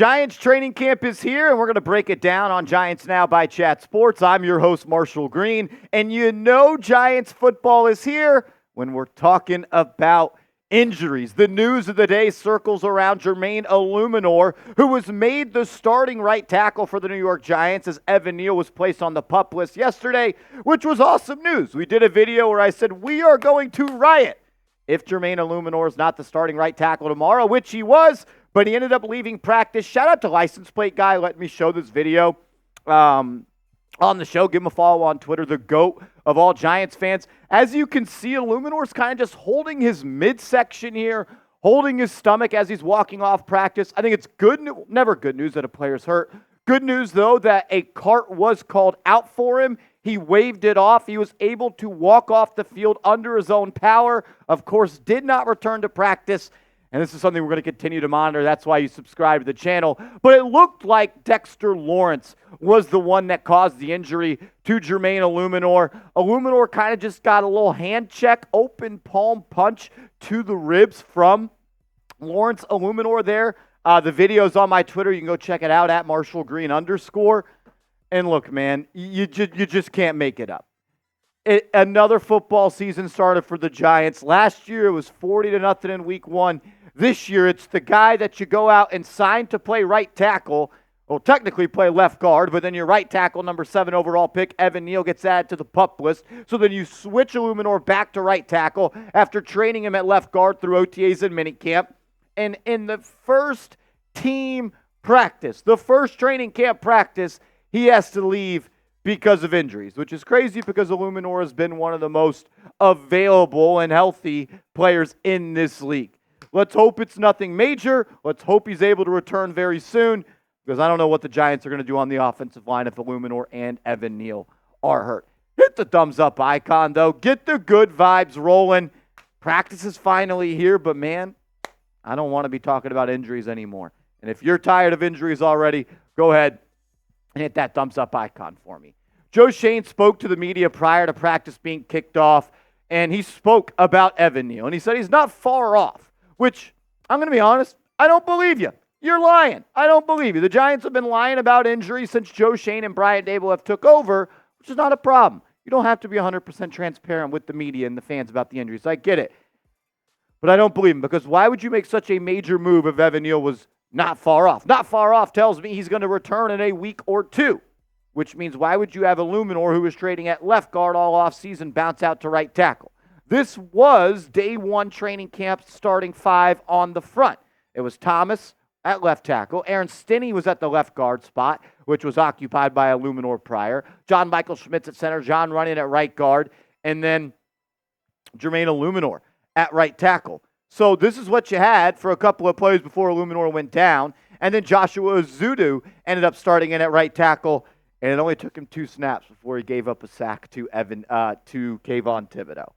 Giants training camp is here, and we're going to break it down on Giants Now by Chat Sports. I'm your host, Marshall Green, and you know Giants football is here when we're talking about injuries. The news of the day circles around Jermaine Eluemunor, who was made the starting right tackle for the New York Giants as Evan Neal was placed on the PUP list yesterday, which was awesome news. We did a video where I said we are going to riot if Jermaine Eluemunor is not the starting right tackle tomorrow, which he was, but he ended up leaving practice. Shout out to License Plate Guy letting me show this video on the show. Give him a follow on Twitter, the GOAT of all Giants fans. As you can see, Eluemunor's kind of just holding his midsection here, holding his stomach as he's walking off practice. I think it's never good news that a player's hurt. Good news, though, that a cart was called out for him. He waved it off. He was able to walk off the field under his own power. Of course, did not return to practice. And this is something we're going to continue to monitor. That's why you subscribe to the channel. But it looked like Dexter Lawrence was the one that caused the injury to Jermaine Eluemunor. Eluemunor kind of just got a little hand check, open palm punch to the ribs from Lawrence Eluemunor there. The video's on my Twitter. You can go check it out at @MarshallGreen_. And look, man, you just can't make it up. Another football season started for the Giants. Last year, it was 40-0 in week 1. This year, it's the guy that you go out and sign to play right tackle. Well, technically play left guard, but then your right tackle, number 7 overall pick, Evan Neal, gets added to the PUP list. So then you switch Eluemunor back to right tackle after training him at left guard through OTAs and minicamp. And in the first team practice, the first training camp practice, he has to leave because of injuries, which is crazy because Eluemunor has been one of the most available and healthy players in this league. Let's hope it's nothing major. Let's hope he's able to return very soon because I don't know what the Giants are going to do on the offensive line if Eluemunor and Evan Neal are hurt. Hit the thumbs up icon, though. Get the good vibes rolling. Practice is finally here, but man, I don't want to be talking about injuries anymore. And if you're tired of injuries already, go ahead and hit that thumbs up icon for me. Joe Schoen spoke to the media prior to practice being kicked off, and he spoke about Evan Neal. And he said he's not far off, which, I'm going to be honest, I don't believe you. You're lying. I don't believe you. The Giants have been lying about injuries since Joe Schoen and Brian Daboll have took over, which is not a problem. You don't have to be 100% transparent with the media and the fans about the injuries. I get it. But I don't believe him because why would you make such a major move if Evan Neal was not far off? Not far off tells me he's going to return in a week or two, which means why would you have Eluemunor, who was trading at left guard all offseason, bounce out to right tackle? This was day 1 training camp starting 5 on the front. It was Thomas at left tackle. Aaron Stinney was at the left guard spot, which was occupied by Eluemunor prior. John Michael Schmitz at center, John Runyon at right guard, and then Jermaine Eluemunor at right tackle. So this is what you had for a couple of plays before Eluemunor went down. And then Joshua Ezeudu ended up starting in at right tackle, and it only took him 2 snaps before he gave up a sack to Kayvon Thibodeau.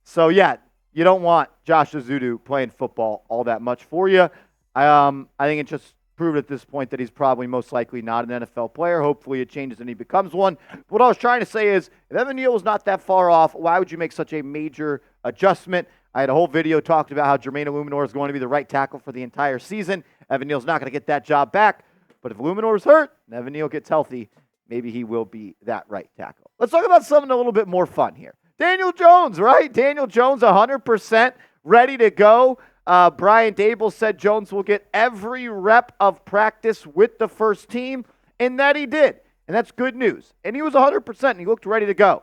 So, yeah, you don't want Josh Ezeudu playing football all that much for you. I think it just proved at this point that he's probably most likely not an NFL player. Hopefully it changes and he becomes one. What I was trying to say is, if Evan Neal was not that far off, why would you make such a major adjustment? I had a whole video talked about how Jermaine Eluemunor is going to be the right tackle for the entire season. Evan Neal's not going to get that job back. But if Eluemunor is hurt and Evan Neal gets healthy, maybe he will be that right tackle. Let's talk about something a little bit more fun here. Daniel Jones, right? Daniel Jones, 100% ready to go. Brian Daboll said Jones will get every rep of practice with the first team, and that he did. And that's good news. And he was 100%, and he looked ready to go.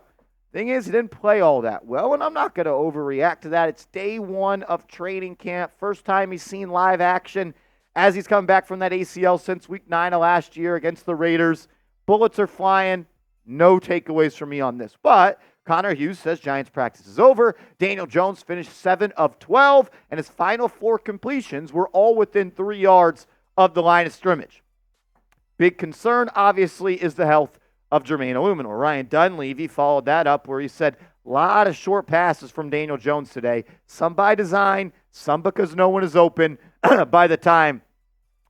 Thing is, he didn't play all that well, and I'm not going to overreact to that. It's day 1 of training camp. First time he's seen live action as he's come back from that ACL since week 9 of last year against the Raiders. Bullets are flying. No takeaways from me on this. But Connor Hughes says Giants practice is over. Daniel Jones finished 7 of 12, and his final 4 completions were all within 3 yards of the line of scrimmage. Big concern, obviously, is the health of Jermaine Eluemunor. Ryan Dunleavy followed that up where he said a lot of short passes from Daniel Jones today. Some by design, some because no one is open by the time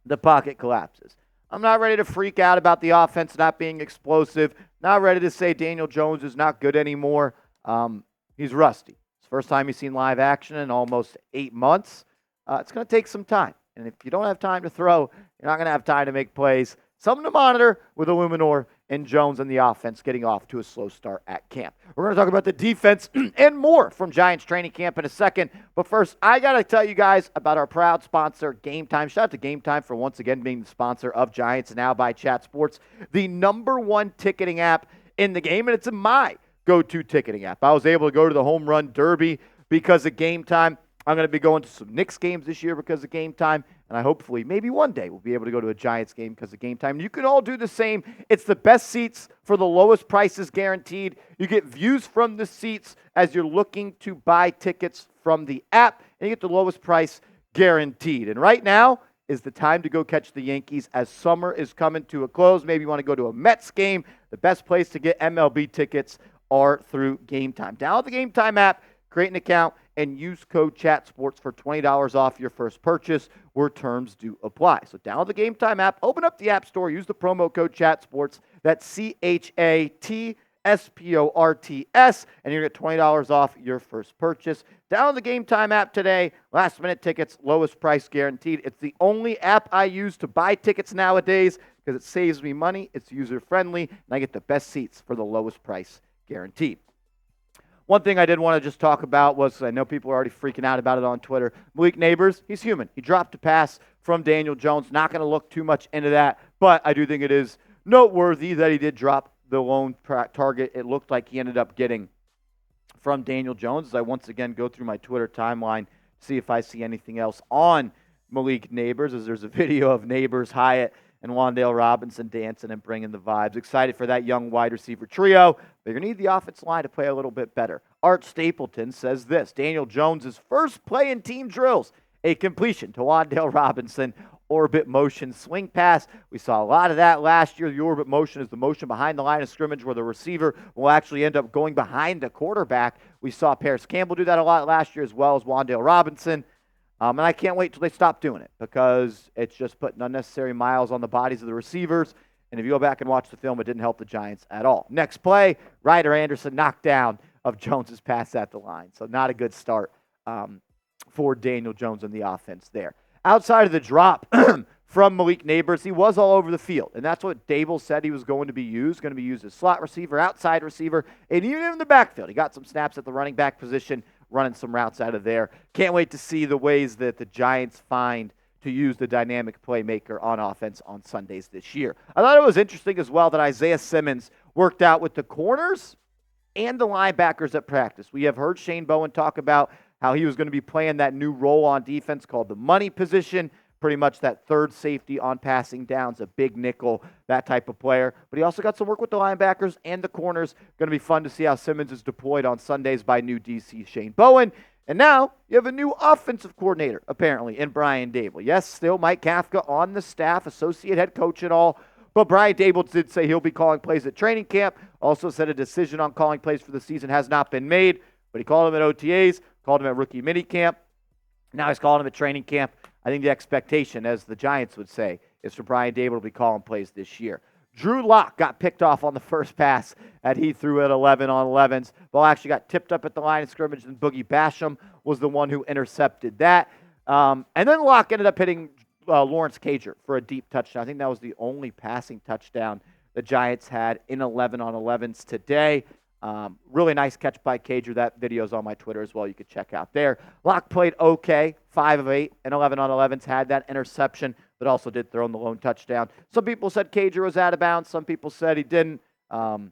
the pocket collapses. I'm not ready to freak out about the offense not being explosive. Not ready to say Daniel Jones is not good anymore. He's rusty. It's the first time he's seen live action in almost 8 months. It's going to take some time. And if you don't have time to throw, you're not going to have time to make plays. Something to monitor with Eluemunor and Jones and the offense getting off to a slow start at camp. We're going to talk about the defense and more from Giants training camp in a second. But first, I got to tell you guys about our proud sponsor, Game Time. Shout out to Game Time for once again being the sponsor of Giants Now by Chat Sports, the #1 ticketing app in the game, and it's my go-to ticketing app. I was able to go to the Home Run Derby because of Game Time. I'm going to be going to some Knicks games this year because of Game Time, and I hopefully maybe one day we'll be able to go to a Giants game because of Game Time. You can all do the same. It's the best seats for the lowest prices guaranteed. You get views from the seats as you're looking to buy tickets from the app, and you get the lowest price guaranteed. And right now is the time to go catch the Yankees as summer is coming to a close. Maybe you want to go to a Mets game. The best place to get MLB tickets are through Game Time. Download the Game Time app, create an account, and use code CHATSPORTS for $20 off your first purchase where terms do apply. So download the Game Time app, open up the App Store, use the promo code CHATSPORTS. That's CHATSPORTS, and you're going to get $20 off your first purchase. Download the Game Time app today. Last-minute tickets, lowest price guaranteed. It's the only app I use to buy tickets nowadays because it saves me money, it's user-friendly, and I get the best seats for the lowest price guaranteed. One thing I did want to just talk about was, I know people are already freaking out about it on Twitter, Malik Neighbors, he's human. He dropped a pass from Daniel Jones. Not going to look too much into that, but I do think it is noteworthy that he did drop the lone target it looked like he ended up getting from Daniel Jones. As I once again go through my Twitter timeline, see if I see anything else on Malik Neighbors, as there's a video of Neighbors, Hyatt, and Wan'Dale Robinson dancing and bringing the vibes. Excited for that young wide receiver trio. They're going to need the offensive line to play a little bit better. Art Stapleton says this: Daniel Jones' first play in team drills, a completion to Wan'Dale Robinson, orbit motion swing pass. We saw a lot of that last year. The orbit motion is the motion behind the line of scrimmage where the receiver will actually end up going behind the quarterback. We saw Paris Campbell do that a lot last year as well as Wan'Dale Robinson. And I can't wait till they stop doing it because it's just putting unnecessary miles on the bodies of the receivers. And if you go back and watch the film, it didn't help the Giants at all. Next play, Ryder Anderson knocked down of Jones's pass at the line. So not a good start for Daniel Jones and the offense there. Outside of the drop from Malik Neighbors, he was all over the field. And that's what Dable said he was going to be used as slot receiver, outside receiver, and even in the backfield. He got some snaps at the running back position, running some routes out of there. Can't wait to see the ways that the Giants find to use the dynamic playmaker on offense on Sundays this year. I thought it was interesting as well that Isaiah Simmons worked out with the corners and the linebackers at practice. We have heard Shane Bowen talk about how he was going to be playing that new role on defense called the money position, pretty much that third safety on passing downs, a big nickel, that type of player. But he also got some work with the linebackers and the corners. Going to be fun to see how Simmons is deployed on Sundays by new DC Shane Bowen. And now you have a new offensive coordinator, apparently, in Brian Dable. Yes, still Mike Kafka on the staff, associate head coach and all. But Brian Dable did say he'll be calling plays at training camp. Also said a decision on calling plays for the season has not been made. But he called them at OTAs, called them at rookie minicamp. Now he's calling them at training camp. I think the expectation, as the Giants would say, is for Brian Dable to be calling plays this year. Drew Lock got picked off on the first pass that he threw at 11 on 11s. Ball actually got tipped up at the line of scrimmage, and Boogie Basham was the one who intercepted that. And then Lock ended up hitting Lawrence Cager for a deep touchdown. I think that was the only passing touchdown the Giants had in 11 on 11s today. Really nice catch by Cager. That video's on my Twitter as well. You could check out there. Locke played okay, 5 of 8, and 11 on 11s. Had that interception, but also did throw in the lone touchdown. Some people said Cager was out of bounds. Some people said he didn't. It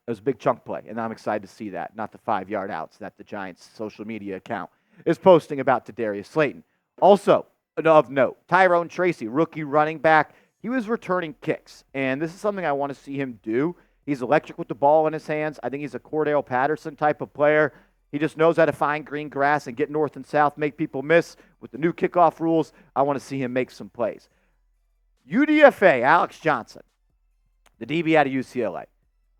was a big chunk play, and I'm excited to see that, not the 5-yard outs that the Giants' social media account is posting about to Darius Slayton. Also, of note, Tyrone Tracy, rookie running back, he was returning kicks, and this is something I want to see him do. He's electric with the ball in his hands. I think he's a Cordell Patterson type of player. He just knows how to find green grass and get north and south, make people miss. With the new kickoff rules, I want to see him make some plays. UDFA, Alex Johnson, the DB out of UCLA.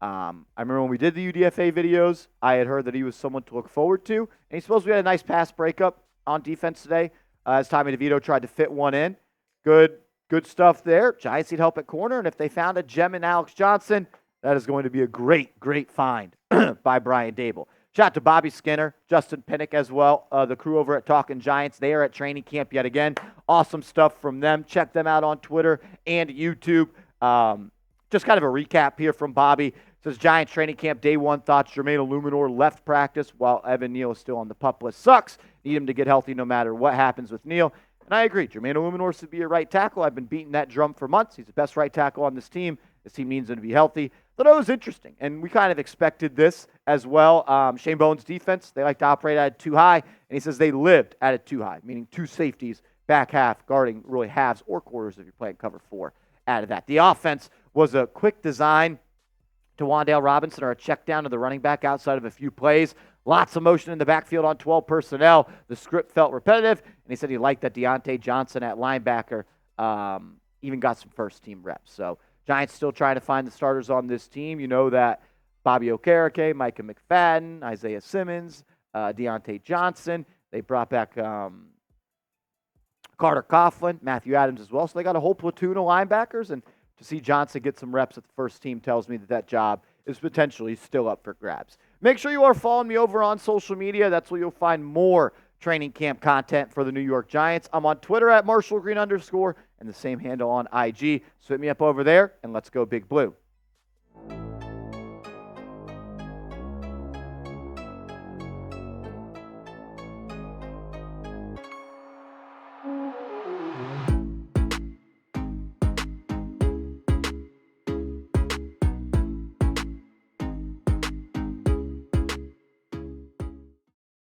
I remember when we did the UDFA videos, I had heard that he was someone to look forward to. And he's supposed to be a nice pass breakup on defense today as Tommy DeVito tried to fit one in. Good stuff there. Giants need help at corner, and if they found a gem in Alex Johnson, that is going to be a great, great find by Brian Dable. Shout out to Bobby Skinner, Justin Pinnock as well, the crew over at Talking Giants. They are at training camp yet again. Awesome stuff from them. Check them out on Twitter and YouTube. Just kind of a recap here from Bobby. Says Giants training camp day one thoughts. Jermaine Eluemunor left practice while Evan Neal is still on the PUP list. Sucks. Need him to get healthy no matter what happens with Neal. And I agree. Jermaine Eluemunor should be a right tackle. I've been beating that drum for months. He's the best right tackle on this team. This team needs him to be healthy. But it was interesting, and we kind of expected this as well. Shane Bowen's defense, they like to operate at too high, and he says they lived at it too high, meaning two safeties, back half, guarding really halves or quarters if you're playing cover 4 out of that. The offense was a quick design to Wan'Dale Robinson or a check down to the running back outside of a few plays. Lots of motion in the backfield on 12 personnel. The script felt repetitive, and he said he liked that Deontay Johnson at linebacker even got some first-team reps. So Giants still trying to find the starters on this team. You know that Bobby Okereke, Micah McFadden, Isaiah Simmons, Deontay Johnson. They brought back Carter Coughlin, Matthew Adams as well. So they got a whole platoon of linebackers, and to see Johnson get some reps at the first team tells me that that job is potentially still up for grabs. Make sure you are following me over on social media. That's where you'll find more training camp content for the New York Giants. I'm on Twitter at @MarshallGreen_ and the same handle on IG. So hit me up over there, and let's go Big Blue.